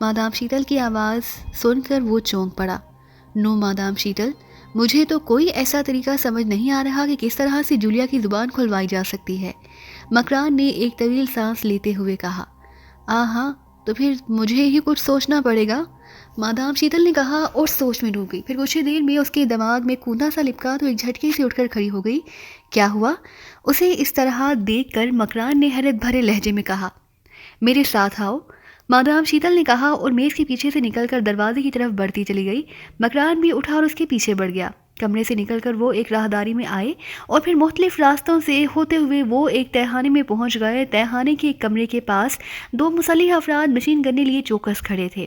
Madam Sheetal کی آواز سن کر وہ چونک پڑا۔ نو مادام شیتل، مجھے تو کوئی ایسا طریقہ سمجھ نہیں آ رہا کہ کس طرح سے جولیا کی زبان کھلوائی جا سکتی ہے۔ مکران نے ایک طویل سانس لیتے ہوئے کہا۔ ہاں تو پھر مجھے ہی کچھ سوچنا پڑے گا، مادام شیتل نے کہا اور سوچ میں ڈوب گئی۔ پھر کچھ ہی دیر میں اس کے دماغ میں کوندا سا لپکا تو ایک جھٹکے سے اٹھ کر کھڑی ہو گئی۔ کیا ہوا؟ اسے اس طرح دیکھ کر مکران نے حیرت بھرے لہجے میں کہا۔ میرے ساتھ آؤ، مادام شیتل نے کہا اور میز کے پیچھے سے نکل کر دروازے کی طرف بڑھتی چلی گئی۔ مکران بھی اٹھا اور اس کے پیچھے بڑھ گیا۔ کمرے سے نکل کر وہ ایک راہداری میں آئے اور پھر مختلف راستوں سے ہوتے ہوئے وہ ایک تہخانے میں پہنچ گئے۔ تہخانے کے ایک کمرے کے پاس 2 مسلح افراد مشین گن لیے چوکس کھڑے تھے۔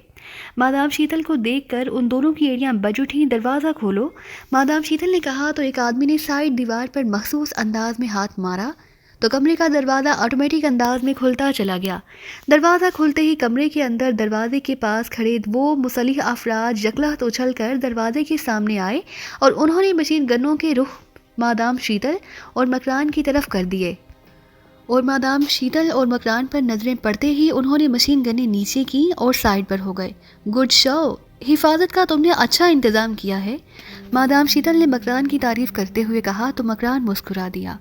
مادام شیتل کو دیکھ کر ان دونوں کی ایڑیاں بج اٹھیں۔ دروازہ کھولو، مادام شیتل نے کہا تو ایک آدمی نے سائڈ دیوار پر مخصوص انداز میں ہاتھ مارا تو کمرے کا دروازہ آٹومیٹک انداز میں کھلتا چلا گیا۔ دروازہ کھلتے ہی کمرے کے اندر دروازے کے پاس کھڑے وہ مسلح افراد یکلخت اچھل کر دروازے کے سامنے آئے اور انہوں نے مشین گنوں کے رخ مادام شیتل اور مکران کی طرف کر دیے اور مادام شیتل اور مکران پر نظریں پڑتے ہی انہوں نے مشین گنیں نیچے کی اور سائڈ پر ہو گئے۔ گڈ شو، حفاظت کا تم نے اچھا انتظام کیا ہے، مادام شیتل نے مکران کی تعریف کرتے ہوئے کہا تو مکران مسکرا دیا۔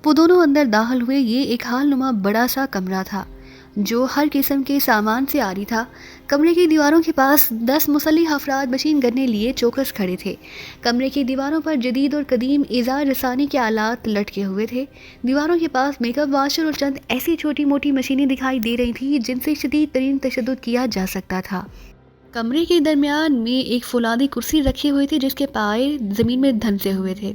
وہ دونوں اندر داخل ہوئے۔ یہ ایک حال نما بڑا سا کمرہ تھا جو ہر قسم کے سامان سے عاری تھا۔ کمرے کی دیواروں کے پاس 10 مسلح افراد مشین گنیں لیے چوکس کھڑے تھے۔ کمرے کی دیواروں پر جدید اور قدیم ایذا رسانی کے آلات لٹکے ہوئے تھے۔ دیواروں کے پاس میک اپ واشر اور چند ایسی چھوٹی موٹی مشینیں دکھائی دے رہی تھیں جن سے شدید ترین تشدد کیا جا سکتا تھا۔ کمرے کے درمیان میں ایک فولادی کرسی رکھی ہوئی تھی جس کے پائے زمین میں دھنسے ہوئے تھے۔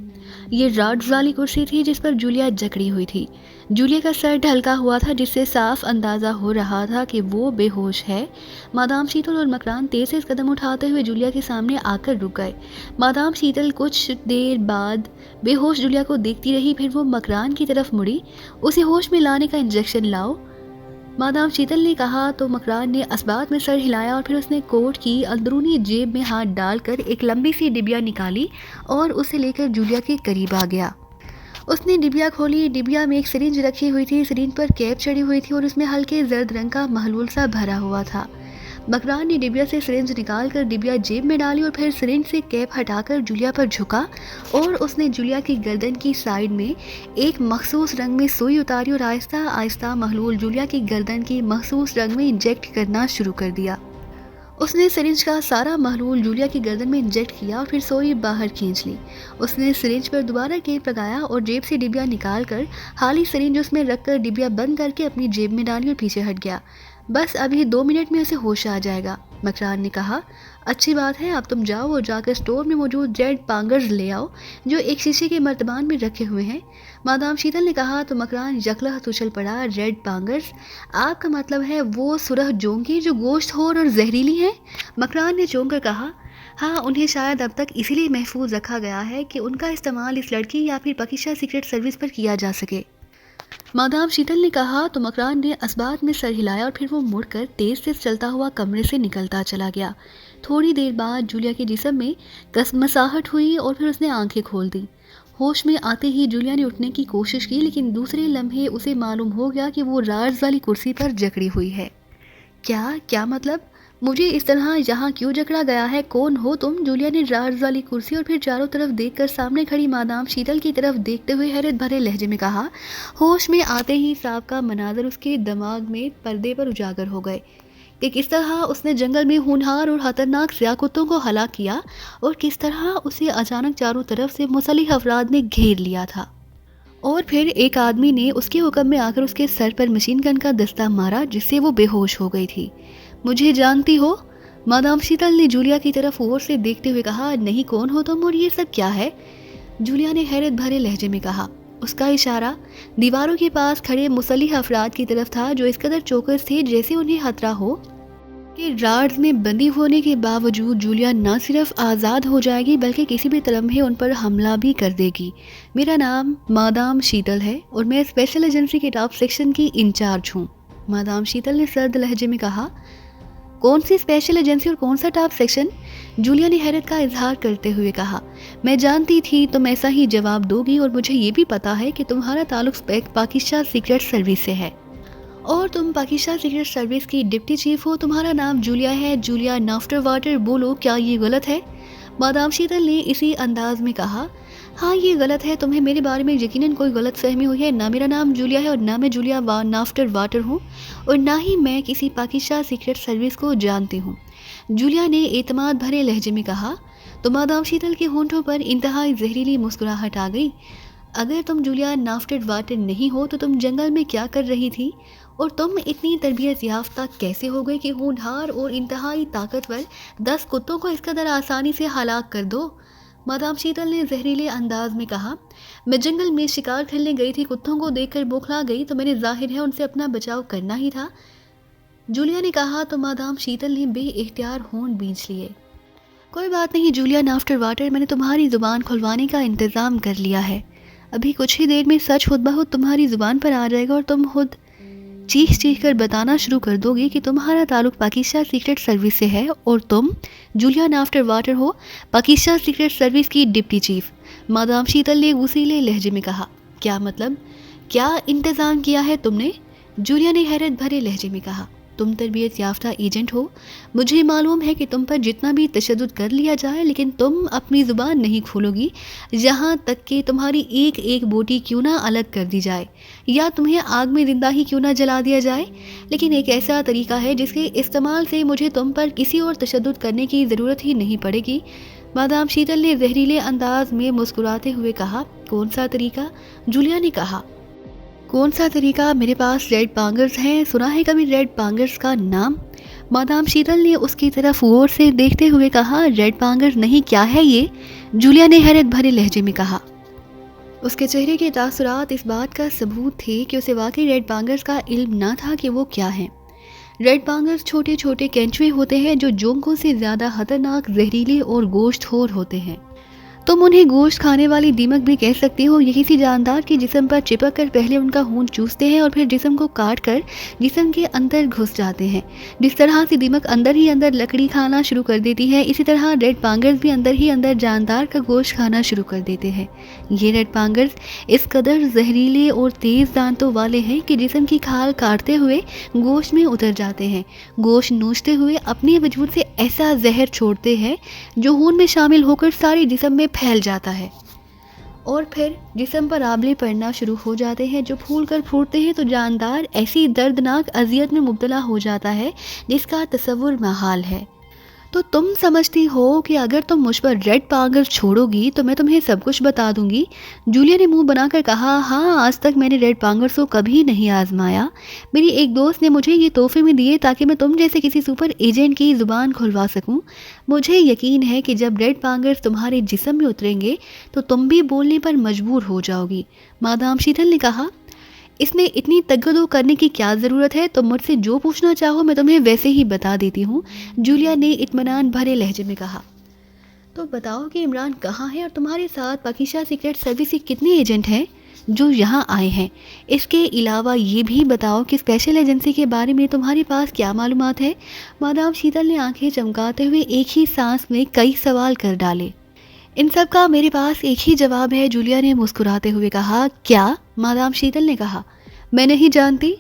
یہ راڈز والی کرسی تھی جس پر جولیا جکڑی ہوئی تھی۔ جولیا کا سر ڈھلکا ہوا تھا جس سے صاف اندازہ ہو رہا تھا کہ وہ بے ہوش ہے۔ مادام شیتل اور مکران تیز تیز قدم اٹھاتے ہوئے جولیا کے سامنے آ کر رک گئے۔ مادام شیتل کچھ دیر بعد بے ہوش جولیا کو دیکھتی رہی، پھر وہ مکران کی طرف مڑی۔ اسے ہوش میں لانے کا انجیکشن لاؤ، مادام شیتل نے کہا تو مکران نے اثبات میں سر ہلایا اور پھر اس نے کوٹ کی اندرونی جیب میں ہاتھ ڈال کر ایک لمبی سی ڈبیا نکالی اور اسے لے کر جولیا کے قریب آ گیا۔ اس نے ڈبیا کھولی۔ ڈبیا میں ایک سرنج رکھی ہوئی تھی۔ سرنج پر کیپ چڑھی ہوئی تھی اور اس میں ہلکے زرد رنگ کا محلول سا بھرا ہوا تھا۔ مکران نے ڈبیا سے سرنج نکال کر ڈبیا جیب میں ڈالی اور پھر سرنج سے کیپ ہٹا کر جولیا پر جھکا اور اس نے جولیا کی گردن کی سائڈ میں ایک مخصوص رنگ میں سوئی اتاری اور آہستہ آہستہ محلول جولیا کی گردن کی مخصوص رنگ میں انجیکٹ کرنا شروع کر دیا۔ اس نے سرنج کا سارا محلول جولیا کی گردن میں انجیکٹ کیا اور پھر سوئی باہر کھینچ لی۔ اس نے سرنج پر دوبارہ کیپ لگایا اور جیب سے ڈبیا نکال کر خالی سرنج اس میں رکھ کر ڈبیا بند کر کے اپنی جیب میں ڈالی اور پیچھے ہٹ گیا۔ بس ابھی 2 منٹ میں اسے ہوش آ جائے گا، مکران نے کہا۔ اچھی بات ہے، اب تم جاؤ اور جا کر اسٹور میں موجود ریڈ پانگرز لے آؤ جو ایک شیشے کے مرتبان میں رکھے ہوئے ہیں، مادام شیتل نے کہا تو مکران یکلخت اچھل پڑا۔ ریڈ پانگرز؟ آپ کا مطلب ہے وہ سرخ جونگی جو گوشت خور اور زہریلی ہیں؟ مکران نے چونک کر کہا۔ ہاں، انہیں شاید اب تک اسی لیے محفوظ رکھا گیا ہے کہ ان کا استعمال اس لڑکی یا پھر پاکستان سیکرٹ سروس پر کیا جا سکے، مادام شیتل نے کہا تو مکران نے اثبات میں سر ہلایا اور پھر وہ مڑ کر تیز تیز چلتا ہوا کمرے سے نکلتا چلا گیا۔ تھوڑی دیر بعد جولیا کے جسم میں کسمساہٹ ہوئی اور پھر اس نے آنکھیں کھول دیں۔ ہوش میں آتے ہی جولیا نے اٹھنے کی کوشش کی لیکن دوسرے لمحے اسے معلوم ہو گیا کہ وہ راز والی کرسی پر جکڑی ہوئی ہے۔ کیا مطلب؟ مجھے اس طرح یہاں کیوں جکڑا گیا ہے؟ کون ہو تم؟ جولیا نے راز والی کرسی اور پھر چاروں طرف دیکھ کر سامنے کھڑی مادام شیتل کی طرف دیکھتے ہوئے حیرت بھرے لہجے میں کہا۔ ہوش میں آتے ہی صاحب کا مناظر اس کے دماغ میں پردے پر اجاگر ہو گئے کہ کس طرح اس نے جنگل میں ہونہار اور خطرناک سیاہ کتوں کو ہلاک کیا اور کس طرح اسے اچانک چاروں طرف سے مسلح افراد نے گھیر لیا تھا، اور پھر ایک آدمی نے اس کے حکم میں آ کر اس کے سر پر مشین گن کا دستہ مارا جس سے وہ بے ہوش ہو گئی تھی۔ مجھے جانتی ہو؟ مادام شیتل نے جولیا کی طرف غور سے دیکھتے ہوئے کہا۔ نہیں، کون ہو تم اور یہ سب کیا ہے؟ جولیا نے حیرت بھرے لہجے میں کہا۔ اس کا اشارہ دیواروں کے پاس کھڑے مسلح افراد کی طرف تھا جو اس قدر چوکس تھے جیسے انہیں خطرہ ہو کہ راڈز میں بندی ہونے کے باوجود جولیا نہ صرف آزاد ہو جائے گی بلکہ کسی بھی لمحے ان پر حملہ بھی کر دے گی۔ میرا نام مادام شیتل ہے اور میں اسپیشل ایجنسی کے ٹاپ سیکشن کی انچارج ہوں، مادام شیتل نے سرد لہجے میں کہا۔ کون سی اسپیشل ایجنسی اور کون سا ٹاپ سیکشن؟ جولیا نے حیرت کا اظہار کرتے ہوئے کہا۔ میں جانتی تھی تم ایسا ہی جواب دو گی اور مجھے یہ بھی پتا ہے کہ تمہارا تعلق پاکستان سیکرٹ سروس سے ہے۔ اور تم پاکستان سیکرٹ سروس کی ڈپٹی چیف ہو، تمہارا نام جولیا ہے، جولیا نافٹر واٹر، بولو کیا یہ غلط ہے؟ مادام شیتل نے اسی انداز میں کہا، ہاں یہ غلط ہے، تمہیں میرے بارے میں یقیناً کوئی غلط فہمی ہوئی ہے، نہ میرا نام جولیا ہے اور نہ میں جولیا نافٹر واٹر ہوں، اور نہ ہی میں کسی پاکستان سیکرٹ سروس کو جانتی ہوں، جولیا نے اعتماد بھرے لہجے میں کہا۔ تو مادام شیتل کے ہونٹوں پر انتہائی زہریلی مسکراہٹ آ گئی۔ اگر تم جولیا نافٹر واٹر نہیں ہو تو تم جنگل میں کیا کر رہی تھی؟ اور تم اتنی تربیت یافتہ کیسے ہو گئی کہ ہونہار اور انتہائی طاقتور 10 کتوں کو اس قدر آسانی سے ہلاک کر دو؟ مادام شیتل نے زہریلے انداز میں کہا، میں جنگل میں شکار کھیلنے گئی تھی، کتوں کو دیکھ کر بوکھلا گئی تو میرے ظاہر ہے ان سے اپنا بچاؤ کرنا ہی تھا، جولیا نے کہا۔ تو مادام شیتل نے بے اختیار ہونٹ بھینچ لیے۔ کوئی بات نہیں جولیا نافٹر واٹر، میں نے تمہاری زبان کھلوانے کا انتظام کر لیا ہے، ابھی کچھ ہی دیر میں سچ خود بخود تمہاری زبان پر آ جائے گا اور تم خود چیخ چیخ کر بتانا شروع کر دو گی کہ تمہارا تعلق پاکستان سیکرٹ سروس سے ہے اور تم جولیا نافٹر واٹر ہو، پاکستان سیکرٹ سروس کی ڈپٹی چیف۔ مادام شیتل نے غصیلے لہجے میں کہا، کیا مطلب؟ کیا انتظام کیا ہے تم نے؟ جولیا نے حیرت بھرے لہجے میں کہا، تم تربیت یافتہ ایجنٹ ہو، مجھے معلوم ہے کہ تم پر جتنا بھی تشدد کر لیا جائے لیکن تم اپنی زبان نہیں کھولو گی یہاں تک کہ تمہاری ایک ایک بوٹی کیوں نہ الگ کر دی جائے یا تمہیں آگ میں زندہ ہی کیوں نہ جلا دیا جائے، لیکن ایک ایسا طریقہ ہے جس کے استعمال سے مجھے تم پر کسی اور تشدد کرنے کی ضرورت ہی نہیں پڑے گی۔ مادام شیتل نے زہریلے انداز میں مسکراتے ہوئے کہا، کون سا طریقہ؟ جولیا نے کہا، کون سا طریقہ؟ میرے پاس ریڈ پانگرز ہیں، سنا ہے کبھی ریڈ پانگرز کا نام؟ مادام شیتل نے اس کی طرف غور سے دیکھتے ہوئے کہا، ریڈ پانگرز نہیں، کیا ہے یہ؟ جولیا نے حیرت بھرے لہجے میں کہا۔ اس کے چہرے کے تاثرات اس بات کا ثبوت تھے کہ اسے واقعی ریڈ پانگرز کا علم نہ تھا کہ وہ کیا ہیں۔ ریڈ پانگرز چھوٹے چھوٹے کینچوے ہوتے ہیں جو جونکوں سے زیادہ خطرناک، زہریلے اور گوشت خور ہوتے ہیں۔ تم انہیں گوشت کھانے والی دیمک بھی کہہ سکتی ہو۔ یہ کسی جاندار کے جسم پر چپک کر پہلے ان کا خون چوستے ہیں اور پھر جسم کو کاٹ کر جسم کے اندر گھس جاتے ہیں۔ جس طرح سے دیمک اندر ہی اندر لکڑی کھانا شروع کر دیتی ہے، اسی طرح ریڈ پانگرز بھی اندر ہی اندر جاندار کا گوشت کھانا شروع کر دیتے ہیں۔ یہ ریڈ پانگرز اس قدر زہریلے اور تیز دانتوں والے ہیں کہ جسم کی کھال کاٹتے ہوئے گوشت میں اتر جاتے ہیں، گوشت نوچتے ہوئے اپنے وجود سے ایسا زہر چھوڑتے ہیں جو خون میں شامل ہو کر سارے جسم میں پھیل جاتا ہے اور پھر جسم پر آبلے پڑنا شروع ہو جاتے ہیں جو پھول کر پھوٹتے ہیں تو جاندار ایسی دردناک اذیت میں مبتلا ہو جاتا ہے جس کا تصور محال ہے۔ تو تم سمجھتی ہو کہ اگر تم مجھ پر ریڈ پانگرز چھوڑو گی تو میں تمہیں سب کچھ بتا دوں گی؟ جولیا نے منہ بنا کر کہا، ہاں، آج تک میں نے ریڈ پانگرز کو کبھی نہیں آزمایا، میری ایک دوست نے مجھے یہ تحفے میں دیے تاکہ میں تم جیسے کسی سپر ایجنٹ کی زبان کھلوا سکوں۔ مجھے یقین ہے کہ جب ریڈ پانگرز تمہارے جسم میں اتریں گے تو تم بھی بولنے پر مجبور ہو جاؤ گی۔ مادام شیتل نے کہا، اس میں اتنی تگدو کرنے کی کیا ضرورت ہے؟ تم مجھ سے جو پوچھنا چاہو میں تمہیں ویسے ہی بتا دیتی ہوں، جولیا نے اطمینان بھرے لہجے میں کہا۔ تو بتاؤ کہ عمران کہاں ہے اور تمہارے ساتھ پاکستان سیکرٹ سروس کے کتنے ایجنٹ ہیں جو یہاں آئے ہیں؟ اس کے علاوہ یہ بھی بتاؤ کہ اسپیشل ایجنسی کے بارے میں تمہارے پاس کیا معلومات ہے؟ مادام شیتل نے آنکھیں چمکاتے ہوئے ایک ہی سانس میں کئی سوال کر ڈالے۔ ان سب کا میرے پاس ایک ہی جواب ہے، جولیا نے مسکراتے ہوئے کہا۔ کیا؟ مادام شیتل نے کہا۔ میں نہیں جانتی،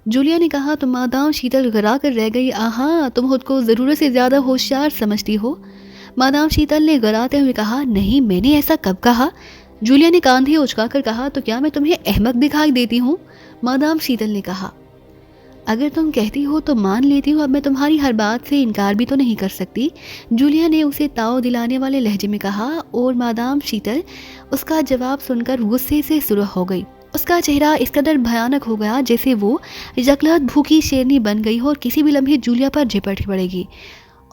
جولیا نے کہا۔ تو مادام شیتل گھبرا کر رہ گئی۔ آہاں، تم خود کو ضرورت سے زیادہ ہوشیار سمجھتی ہو، مادام شیتل نے گراتے ہوئے کہا۔ نہیں، میں نے ایسا کب کہا؟ جولیا نے کاندھے اچکا کر کہا۔ تو کیا میں تمہیں احمق دکھائی دیتی ہوں؟ مادام شیتل نے کہا۔ اگر تم کہتی ہو تو مان لیتی ہوں، اب میں تمہاری ہر بات سے انکار بھی تو نہیں کر سکتی، جولیا نے اسے تاؤ دلانے والے لہجے میں کہا، اور مادام شیتل اس کا جواب سن کر غصے سے سرخ ہو گئی۔ اس کا چہرہ اس قدر بھیانک ہو گیا جیسے وہ یکلہت بھوکی شیرنی بن گئی ہو اور کسی بھی لمحے جولیا پر جھپٹ پڑے گی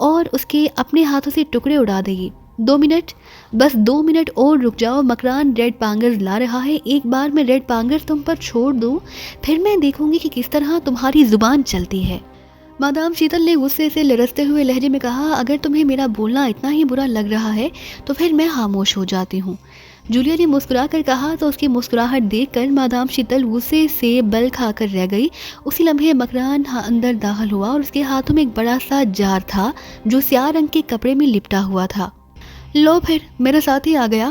اور اس کے اپنے ہاتھوں سے ٹکڑے اڑا دے گی۔ 2 منٹ، بس 2 منٹ اور رک جاؤ، مکران ریڈ پانگرز لا رہا ہے، ایک بار میں ریڈ پانگرز تم پر چھوڑ دوں پھر میں دیکھوں گی کہ کس طرح تمہاری زبان چلتی ہے۔ مادام شیتل نے غصے سے لرزتے ہوئے لہجے میں کہا، اگر تمہیں میرا بولنا اتنا ہی برا لگ رہا ہے تو پھر میں خاموش ہو جاتی ہوں، جولیا نے مسکرا کر کہا۔ تو اس کی مسکراہٹ دیکھ کر مادام شیتل غصے سے بل کھا کر رہ گئی۔ اسی لمحے مکران اندر داخل ہوا اور اس کے ہاتھوں میں ایک بڑا سا جار تھا جو سیاہ رنگ کے کپڑے میں لپٹا ہوا تھا۔ لو پھر، میرا ساتھی آ گیا،